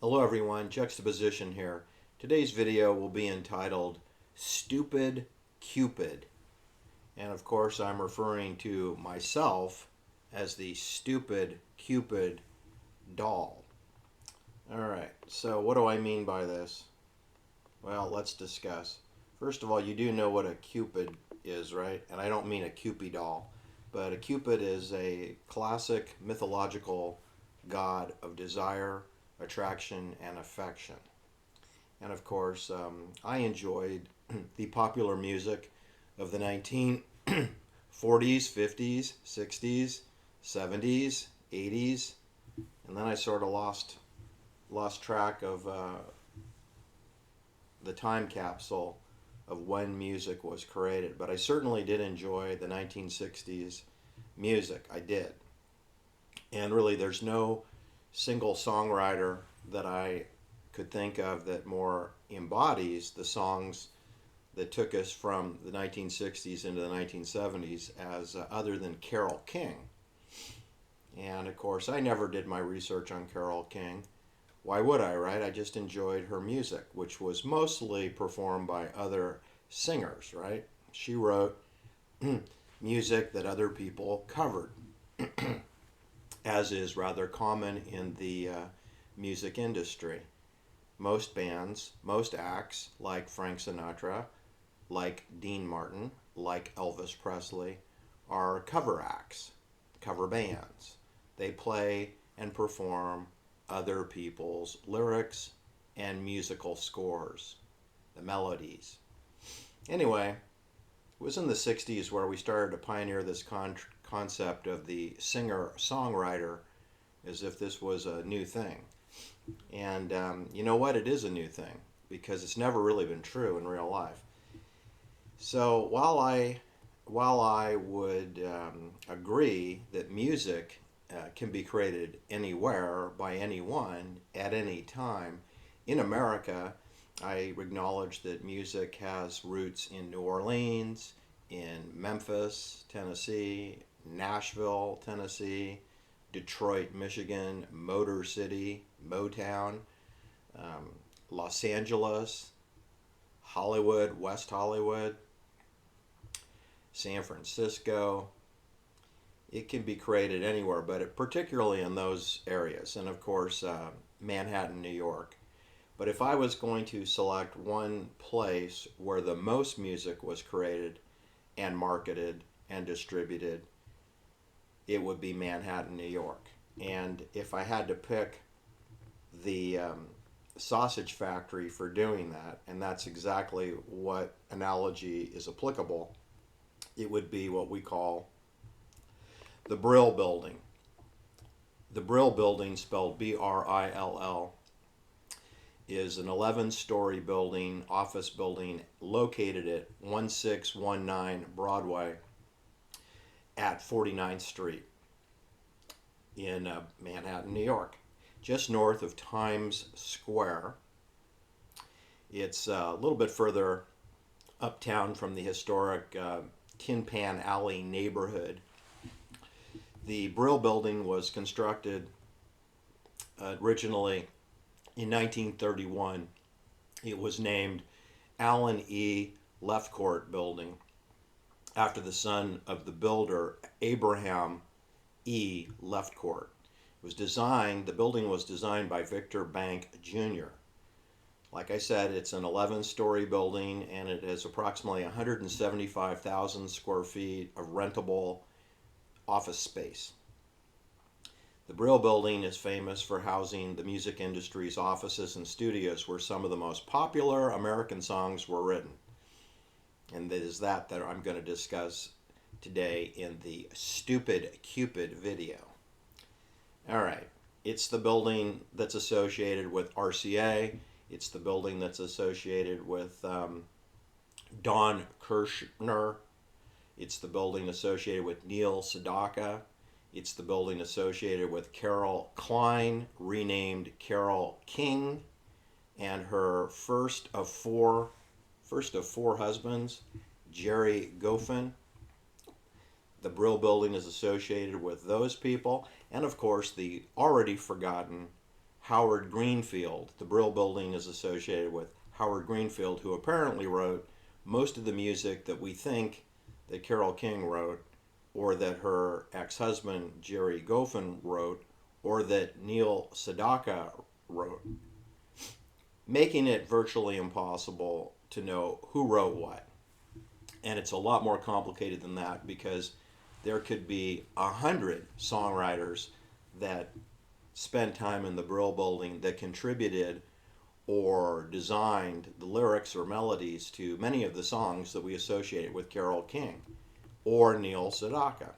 Hello everyone, Juxtaposition here. Today's video will be entitled Stupid Cupid. And of course I'm referring to myself as the stupid Cupid doll. Alright, so what do I mean by this? Well, let's discuss. First of all, you do know what a Cupid is, right? And I don't mean a Cupid doll, but a Cupid is a classic mythological god of desire, attraction, and affection. And of course, I enjoyed the popular music of the 1940s, 50s, 60s, 70s, 80s, and then I sort of lost track of the time capsule of when music was created. But I certainly did enjoy the 1960s music. I did. And really, there's no single songwriter that I could think of that more embodies the songs that took us from the 1960s into the 1970s as other than Carole King. And of course, I never did my research on Carole King. Why would I, right? I just enjoyed her music, which was mostly performed by other singers, right? She wrote music that other people covered, as is rather common in the music industry. Most bands, most acts, like Frank Sinatra, like Dean Martin, like Elvis Presley, are cover acts, cover bands. They play and perform other people's lyrics and musical scores, the melodies. Anyway, it was in the 60s where we started to pioneer this concept of the singer-songwriter as if this was a new thing. And you know what? It is a new thing because it's never really been true in real life. So while I would agree that music can be created anywhere by anyone at any time, in America, I acknowledge that music has roots in New Orleans, in Memphis, Tennessee, Nashville, Tennessee, Detroit, Michigan, Motor City, Motown, Los Angeles, Hollywood, West Hollywood, San Francisco. It can be created anywhere, but particularly in those areas, and of course, Manhattan, New York. But if I was going to select one place where the most music was created and marketed and distributed, it would be Manhattan, New York. And if I had to pick the sausage factory for doing that, and that's exactly what analogy is applicable, it would be what we call the Brill Building. The Brill Building, spelled B-R-I-L-L, is an 11-story building, office building, located at 1619 Broadway at 49th Street in Manhattan, New York, just north of Times Square. It's a little bit further uptown from the historic Tin Pan Alley neighborhood. The Brill Building was constructed originally in 1931. It was named Allen E. Lefcourt Building after the son of the builder Abraham E. Lefcourt. The building was designed by Victor Bank Jr. Like I said, it's an 11-story building and it has approximately 175,000 square feet of rentable office space. The Brill Building is famous for housing the music industry's offices and studios where some of the most popular American songs were written. And it is that I'm going to discuss today in the Stupid Cupid video. All right, it's the building that's associated with RCA. It's the building that's associated with Don Kirshner. It's the building associated with Neil Sedaka. It's the building associated with Carol Klein, renamed Carole King, and her first of four husbands, Jerry Goffin. The Brill Building is associated with those people, and of course the already forgotten Howard Greenfield. The Brill Building is associated with Howard Greenfield, who apparently wrote most of the music that we think that Carole King wrote, or that her ex-husband Jerry Goffin wrote, or that Neil Sedaka wrote, making it virtually impossible to know who wrote what. And it's a lot more complicated than that, because there could be 100 songwriters that spent time in the Brill Building that contributed or designed the lyrics or melodies to many of the songs that we associate with Carole King or Neil Sedaka.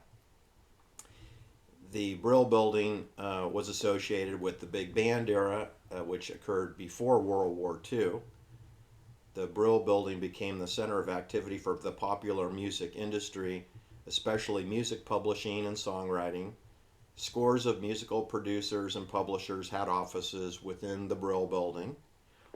The Brill Building was associated with the big band era, which occurred before World War II. The Brill Building became the center of activity for the popular music industry, especially music publishing and songwriting. Scores of musical producers and publishers had offices within the Brill Building.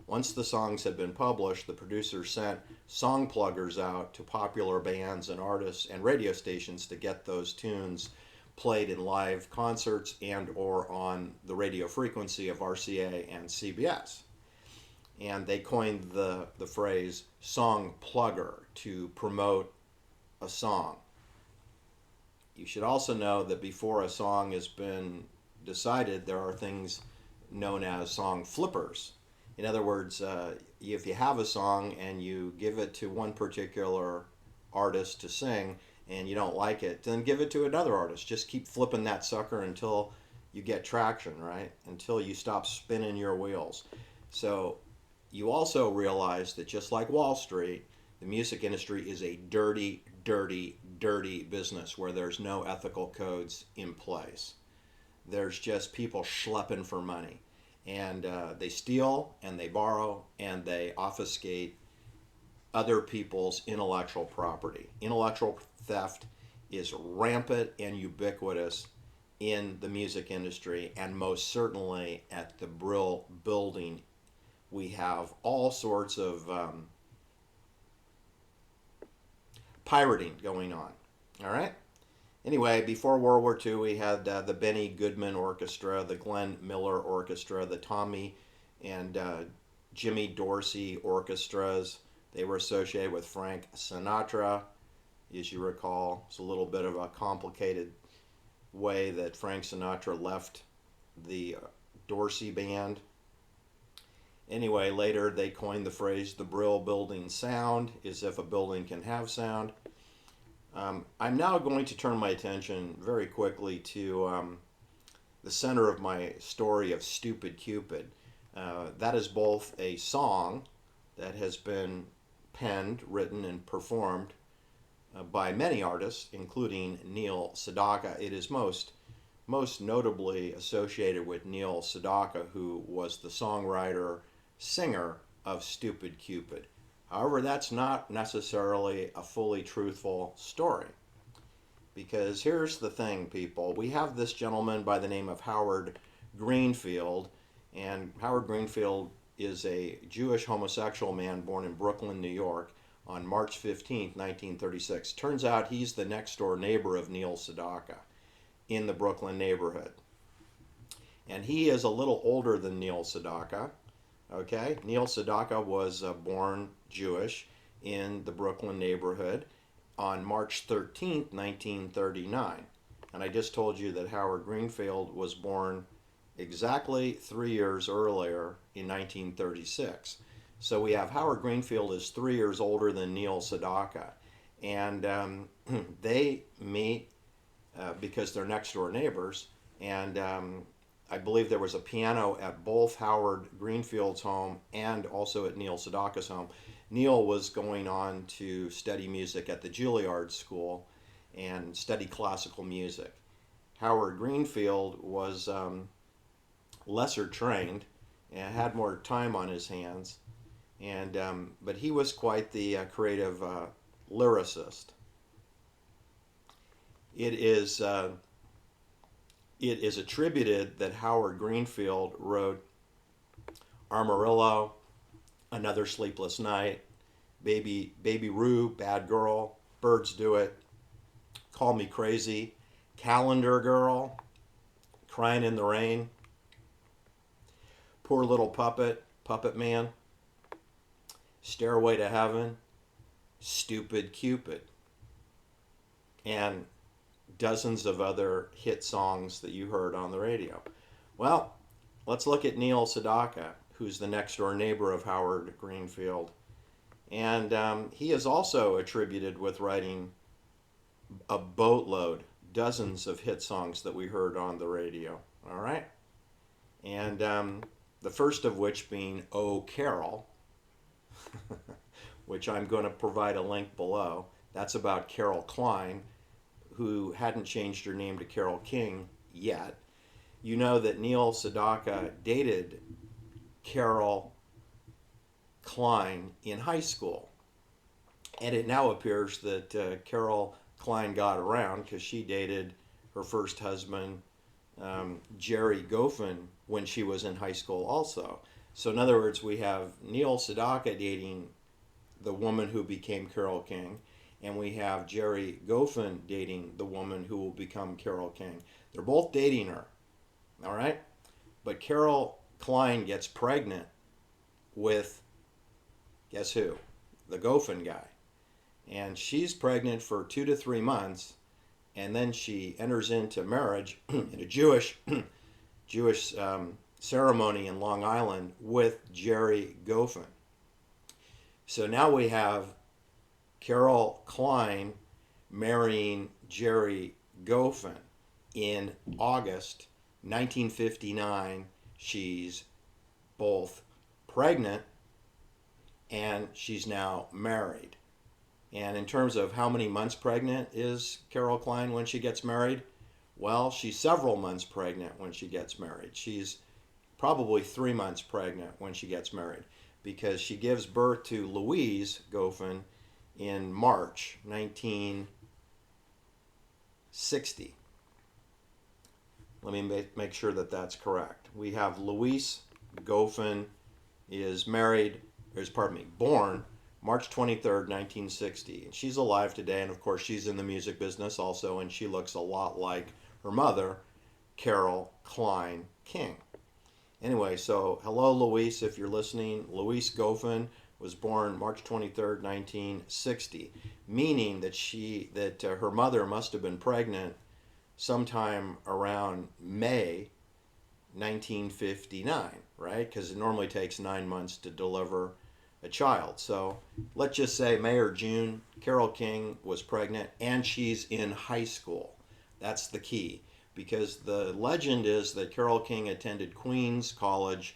Once the songs had been published, the producers sent song pluggers out to popular bands and artists and radio stations to get those tunes played in live concerts and or on the radio frequency of RCA and CBS. And they coined the phrase song plugger to promote a song. You should also know that before a song has been decided, there are things known as song flippers. In other words, if you have a song and you give it to one particular artist to sing and you don't like it, then give it to another artist. Just keep flipping that sucker until you get traction, right? Until you stop spinning your wheels. So you also realize that just like Wall Street, the music industry is a dirty, dirty, dirty business where there's no ethical codes in place. There's just people schlepping for money. And they steal and they borrow and they obfuscate other people's intellectual property. Intellectual theft is rampant and ubiquitous in the music industry, and most certainly at the Brill Building. We have all sorts of pirating going on. All right? Anyway, before World War II, we had the Benny Goodman Orchestra, the Glenn Miller Orchestra, the Tommy and Jimmy Dorsey orchestras. They were associated with Frank Sinatra, as you recall. It's a little bit of a complicated way that Frank Sinatra left the Dorsey band. Anyway, later they coined the phrase the Brill Building sound, as if a building can have sound. I'm now going to turn my attention very quickly to the center of my story of Stupid Cupid. That is both a song that has been penned, written, and performed by many artists, including Neil Sedaka. It is most notably associated with Neil Sedaka, who was the songwriter, singer of Stupid Cupid. However, that's not necessarily a fully truthful story. Because here's the thing, people. We have this gentleman by the name of Howard Greenfield, and Howard Greenfield is a Jewish homosexual man born in Brooklyn, New York on March 15, 1936. Turns out he's the next door neighbor of Neil Sedaka in the Brooklyn neighborhood. And he is a little older than Neil Sedaka. Okay, Neil Sedaka was born Jewish in the Brooklyn neighborhood on March 13th, 1939. And I just told you that Howard Greenfield was born exactly 3 years earlier in 1936. So we have Howard Greenfield is 3 years older than Neil Sedaka. And they meet because they're next door neighbors. And I believe there was a piano at both Howard Greenfield's home and also at Neil Sedaka's home. Neil was going on to study music at the Juilliard School and study classical music. Howard Greenfield was lesser trained and had more time on his hands, and but he was quite the creative lyricist. It is attributed that Howard Greenfield wrote Amarillo, Another Sleepless Night, Baby Roo, Bad Girl, Birds Do It, Call Me Crazy, Calendar Girl, Crying in the Rain. Poor Little Puppet, Puppet Man, Stairway to Heaven, Stupid Cupid, and dozens of other hit songs that you heard on the radio. Well, let's look at Neil Sedaka, who's the next door neighbor of Howard Greenfield. And he is also attributed with writing a boatload, dozens of hit songs that we heard on the radio. All right? And the first of which being Oh Carol, which I'm going to provide a link below. That's about Carole Klein, who hadn't changed her name to Carole King yet. You know that Neil Sedaka dated Carole Klein in high school. And it now appears that Carole Klein got around because she dated her first husband, Jerry Goffin, when she was in high school also. So in other words, we have Neil Sedaka dating the woman who became Carole King, and we have Jerry Goffin dating the woman who will become Carole King. They're both dating her, all right? But Carole Klein gets pregnant with, guess who? The Goffin guy. And she's pregnant for 2 to 3 months, and then she enters into marriage in a Jewish ceremony in Long Island with Jerry Goffin. So now we have Carole Klein marrying Jerry Goffin in August 1959. She's both pregnant and she's now married. And in terms of how many months pregnant is Carole Klein when she gets married? Well, she's several months pregnant when she gets married. She's probably 3 months pregnant when she gets married because she gives birth to Louise Goffin in March 1960. Let me make sure that that's correct. We have Louise Goffin born March 23rd, 1960. And she's alive today, and of course she's in the music business also, and she looks a lot like her mother, Carole Klein King. Anyway, so hello Louise, if you're listening. Louise Goffin was born March 23rd, 1960, meaning that her mother must have been pregnant sometime around May 1959, right? Because it normally takes 9 months to deliver a child. So let's just say May or June, Carole King was pregnant and she's in high school. That's the key, because the legend is that Carole King attended Queens College,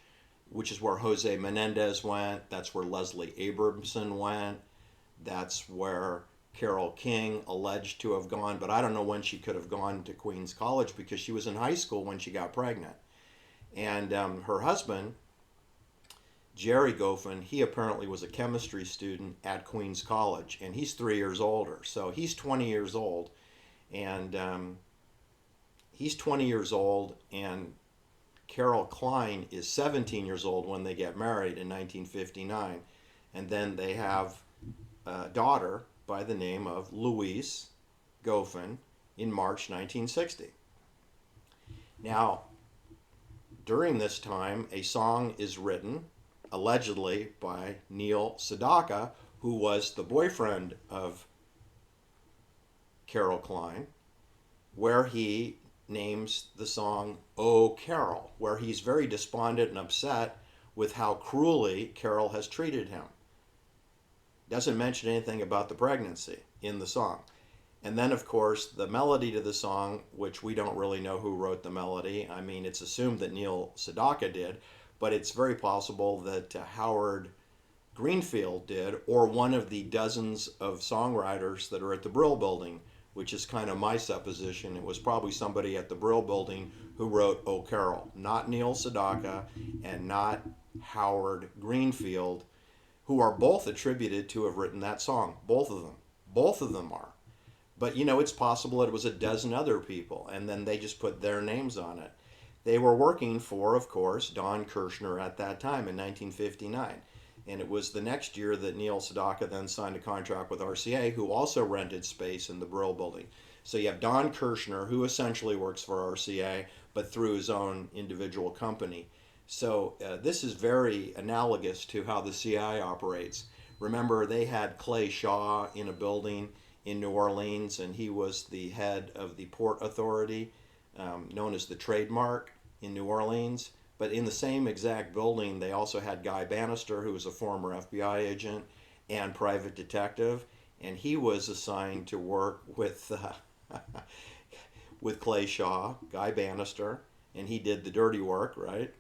which is where Jose Menendez went. That's where Leslie Abramson went. That's where Carole King alleged to have gone, but I don't know when she could have gone to Queens College because she was in high school when she got pregnant. And her husband, Jerry Goffin, he apparently was a chemistry student at Queens College, and he's 3 years older. So he's 20 years old, and Carole Klein is 17 years old when they get married in 1959, and then they have a daughter by the name of Louise Goffin in March 1960. Now, during this time, a song is written, allegedly by Neil Sedaka, who was the boyfriend of Carole Klein, where he names the song Oh Carol, where he's very despondent and upset with how cruelly Carole has treated him. Doesn't mention anything about the pregnancy in the song. And then, of course, the melody to the song, which we don't really know who wrote the melody. I mean, it's assumed that Neil Sedaka did, but it's very possible that Howard Greenfield did, or one of the dozens of songwriters that are at the Brill Building, which is kind of my supposition. It was probably somebody at the Brill Building who wrote Oh Carol, not Neil Sedaka and not Howard Greenfield, who are both attributed to have written that song. Both of them. Both of them are. But, you know, it's possible it was a dozen other people, and then they just put their names on it. They were working for, of course, Don Kirshner at that time in 1959. And it was the next year that Neil Sedaka then signed a contract with RCA, who also rented space in the Brill Building. So you have Don Kirshner, who essentially works for RCA, but through his own individual company. So this is very analogous to how the CI operates. Remember, they had Clay Shaw in a building in New Orleans, and he was the head of the Port Authority, known as the Trademark in New Orleans. But in the same exact building, they also had Guy Bannister, who was a former FBI agent and private detective, and he was assigned to work with with Clay Shaw, Guy Bannister, and he did the dirty work, right?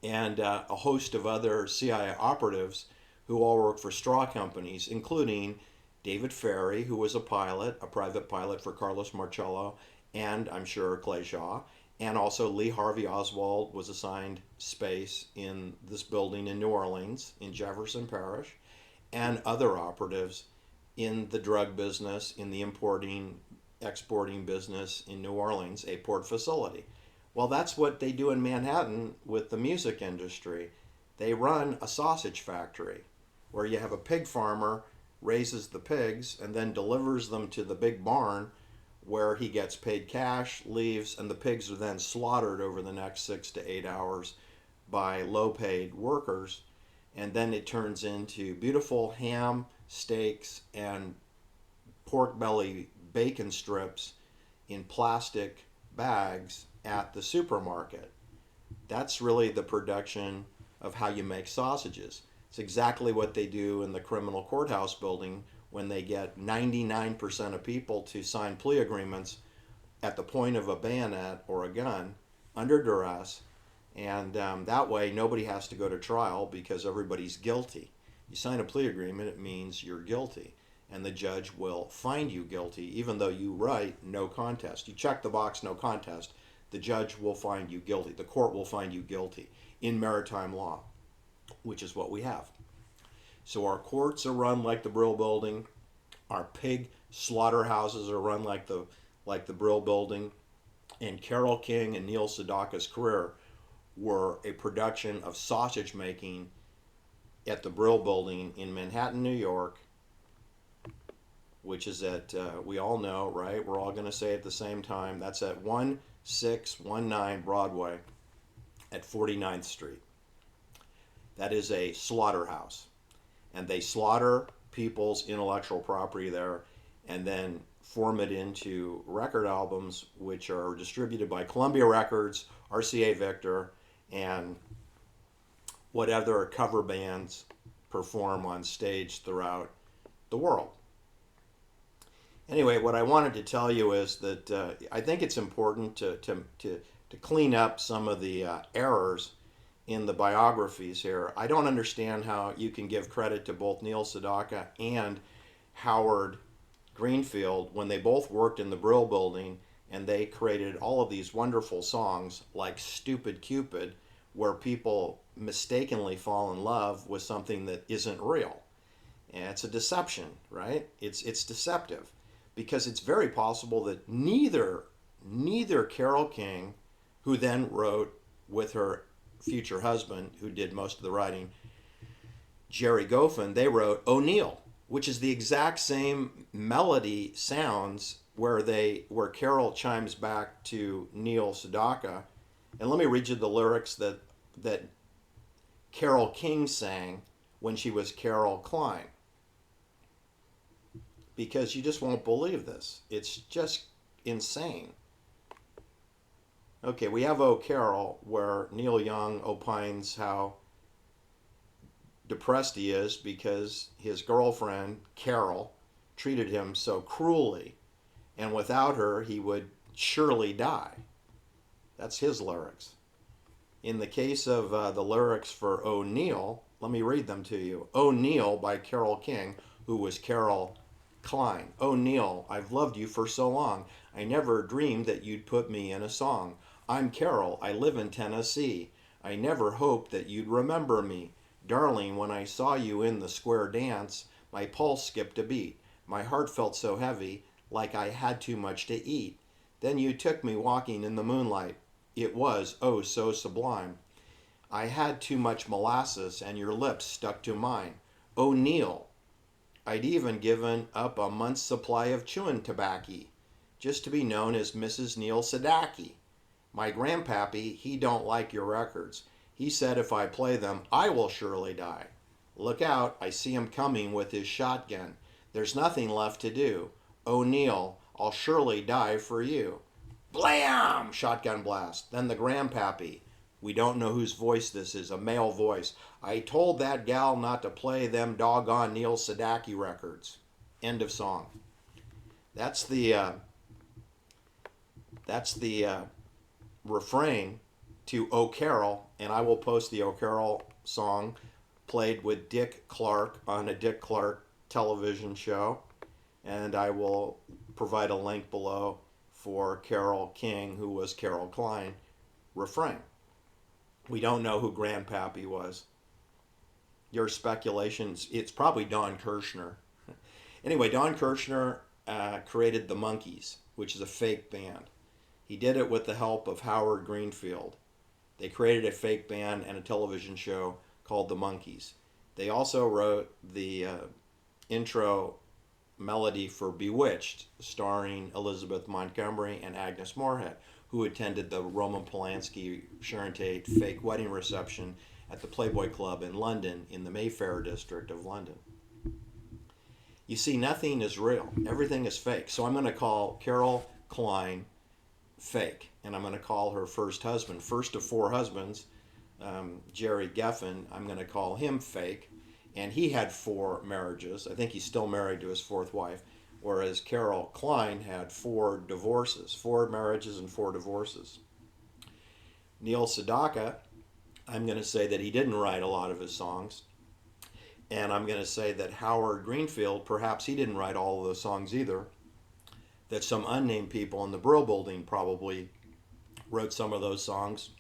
And a host of other CIA operatives who all worked for straw companies, including David Ferry, who was a pilot, a private pilot for Carlos Marcello, and I'm sure Clay Shaw. And also Lee Harvey Oswald was assigned space in this building in New Orleans, in Jefferson Parish, and other operatives in the drug business, in the importing, exporting business in New Orleans, a port facility. Well, that's what they do in Manhattan with the music industry. They run a sausage factory where you have a pig farmer raises the pigs and then delivers them to the big barn where he gets paid cash, leaves, and the pigs are then slaughtered over the next 6 to 8 hours by low-paid workers. And then it turns into beautiful ham, steaks, and pork belly bacon strips in plastic bags at the supermarket. That's really the production of how you make sausages. It's exactly what they do in the criminal courthouse building when they get 99% of people to sign plea agreements at the point of a bayonet or a gun under duress. And that way nobody has to go to trial because everybody's guilty. You sign a plea agreement, it means you're guilty. And the judge will find you guilty even though you write no contest. You check the box no contest, the judge will find you guilty. The court will find you guilty in maritime law, which is what we have. So our courts are run like the Brill Building. Our pig slaughterhouses are run like the Brill Building. And Carole King and Neil Sedaka's career were a production of sausage making at the Brill Building in Manhattan, New York, which is at, we all know, right? We're all going to say it at the same time. That's at 1619 Broadway at 49th Street. That is a slaughterhouse. And they slaughter people's intellectual property there and then form it into record albums, which are distributed by Columbia Records, RCA Victor, and what other cover bands perform on stage throughout the world. Anyway, what I wanted to tell you is that I think it's important to clean up some of the errors in the biographies here. I don't understand how you can give credit to both Neil Sedaka and Howard Greenfield when they both worked in the Brill Building and they created all of these wonderful songs like Stupid Cupid, where people mistakenly fall in love with something that isn't real. And it's a deception, right? It's deceptive because it's very possible that neither Carole King, who then wrote with her future husband, who did most of the writing, Jerry Goffin, they wrote O'Neill, which is the exact same melody sounds where Carol chimes back to Neil Sedaka. And let me read you the lyrics that Carole King sang when she was Carol Klein, because you just won't believe this. It's just insane. Okay, we have Oh Carol, where Neil Young opines how depressed he is because his girlfriend, Carol, treated him so cruelly, and without her, he would surely die. That's his lyrics. In the case of the lyrics for O'Neill, let me read them to you. O'Neill by Carole King, who was Carol Klein. O'Neill, I've loved you for so long. I never dreamed that you'd put me in a song. I'm Carol, I live in Tennessee. I never hoped that you'd remember me. Darling, when I saw you in the square dance, my pulse skipped a beat. My heart felt so heavy, like I had too much to eat. Then you took me walking in the moonlight. It was, oh, so sublime. I had too much molasses, and your lips stuck to mine. O'Neill, I'd even given up a month's supply of chewing tobacco, just to be known as Mrs. Neil Sedaka. My grandpappy, he don't like your records. He said, if I play them, I will surely die. Look out, I see him coming with his shotgun. There's nothing left to do. Oh, Neil, I'll surely die for you. Blam! Shotgun blast. Then the grandpappy. We don't know whose voice this is, a male voice. I told that gal not to play them doggone Neil Sedaka records. End of song. That's the refrain to "Oh Carol," and I will post the "Oh Carol" song played with Dick Clark on a Dick Clark television show, and I will provide a link below for Carole King, who was Carol Klein, refrain. We don't know who Grandpappy was. Your speculations, it's probably Don Kirshner. Anyway, Don Kirshner created the Monkees, which is a fake band. He did it with the help of Howard Greenfield. They created a fake band and a television show called The Monkees. They also wrote the intro melody for Bewitched, starring Elizabeth Montgomery and Agnes Moorehead, who attended the Roman Polanski, Sharon Tate fake wedding reception at the Playboy Club in London, in the Mayfair district of London. You see, nothing is real. Everything is fake. So I'm going to call Carol Klein fake, and I'm going to call her first husband, first of four husbands, Jerry Geffen, I'm going to call him fake, and he had 4 marriages. I think he's still married to his 4th wife, whereas Carol Klein had 4 divorces, 4 marriages and 4 divorces. Neil Sedaka, I'm going to say that he didn't write a lot of his songs, and I'm going to say that Howard Greenfield, perhaps he didn't write all of those songs either, that some unnamed people in the Brill Building probably wrote some of those songs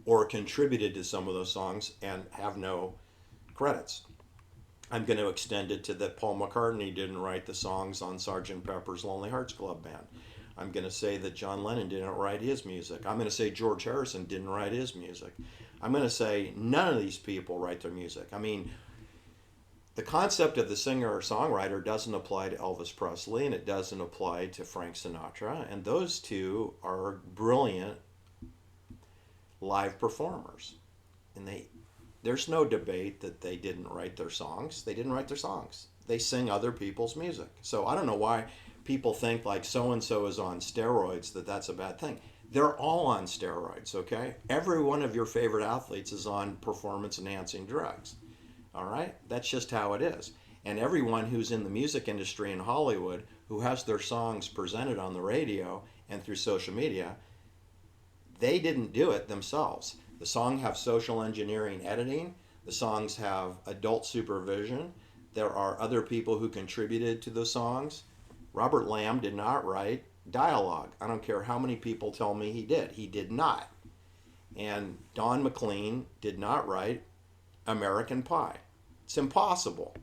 or contributed to some of those songs and have no credits. I'm going to extend it to that Paul McCartney didn't write the songs on Sgt. Pepper's Lonely Hearts Club Band. I'm going to say that John Lennon didn't write his music. I'm going to say George Harrison didn't write his music. I'm going to say none of these people write their music. I mean, the concept of the singer-songwriter doesn't apply to Elvis Presley, and it doesn't apply to Frank Sinatra, and those two are brilliant live performers. And there's no debate that they didn't write their songs. They didn't write their songs. They sing other people's music. So I don't know why people think like so-and-so is on steroids, that's a bad thing. They're all on steroids, okay? Every one of your favorite athletes is on performance-enhancing drugs. All right? That's just how it is. And everyone who's in the music industry in Hollywood who has their songs presented on the radio and through social media, they didn't do it themselves. The songs have social engineering editing. The songs have adult supervision. There are other people who contributed to the songs. Robert Lamb did not write dialogue. I don't care how many people tell me he did. He did not. And Don McLean did not write American Pie. It's impossible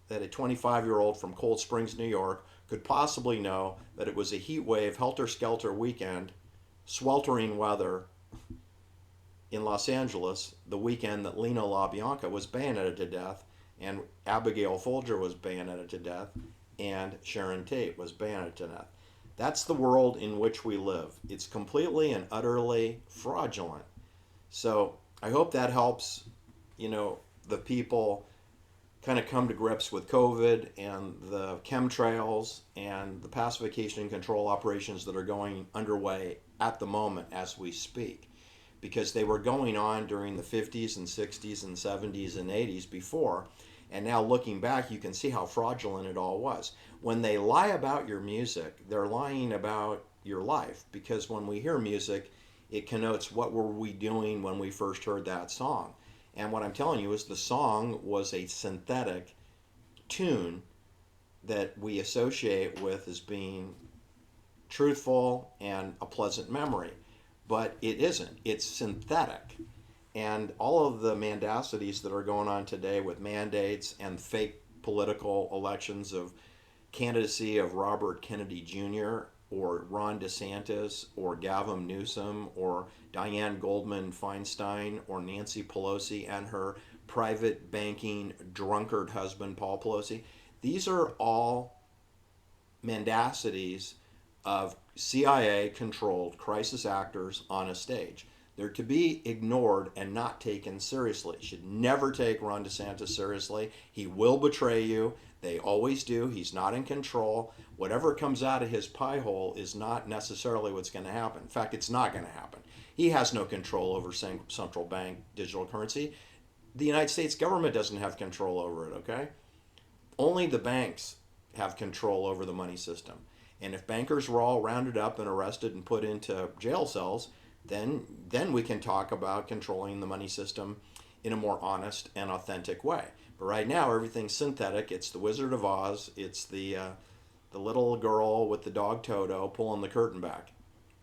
that a 25-year-old from Cold Springs, New York could possibly know that it was a heat wave, helter-skelter weekend, sweltering weather in Los Angeles, the weekend that Lino LaBianca was bayoneted to death, and Abigail Folger was bayoneted to death, and Sharon Tate was bayoneted to death. That's the world in which we live. It's completely and utterly fraudulent. So I hope that helps, the people kind of come to grips with COVID and the chemtrails and the pacification and control operations that are going underway at the moment as we speak. Because they were going on during the 50s and 60s and 70s and 80s before. And now looking back, you can see how fraudulent it all was. When they lie about your music, they're lying about your life. Because when we hear music, it connotes what were we doing when we first heard that song. And what I'm telling you is the song was a synthetic tune that we associate with as being truthful and a pleasant memory. But it isn't. It's synthetic. And all of the mendacities that are going on today with mandates and fake political elections of candidacy of Robert Kennedy Jr. or Ron DeSantis or Gavin Newsom or Dianne Goldman Feinstein or Nancy Pelosi and her private banking drunkard husband Paul Pelosi, these are all mendacities of CIA-controlled crisis actors on a stage. They're to be ignored and not taken seriously. You should never take Ron DeSantis seriously. He will betray you. They always do. He's not in control. Whatever comes out of his pie hole is not necessarily what's going to happen. In fact, it's not going to happen. He has no control over central bank digital currency. The United States government doesn't have control over it, okay? Only the banks have control over the money system. And if bankers were all rounded up and arrested and put into jail cells, then we can talk about controlling the money system in a more honest and authentic way. But right now, everything's synthetic. It's the Wizard of Oz. It's the little girl with the dog Toto pulling the curtain back.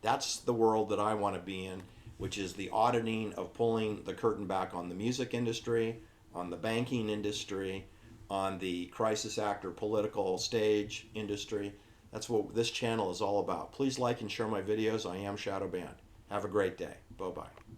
That's the world that I want to be in, which is the auditing of pulling the curtain back on the music industry, on the banking industry, on the crisis actor political stage industry. That's what this channel is all about. Please like and share my videos. I am Shadow Band. Have a great day. Bye-bye.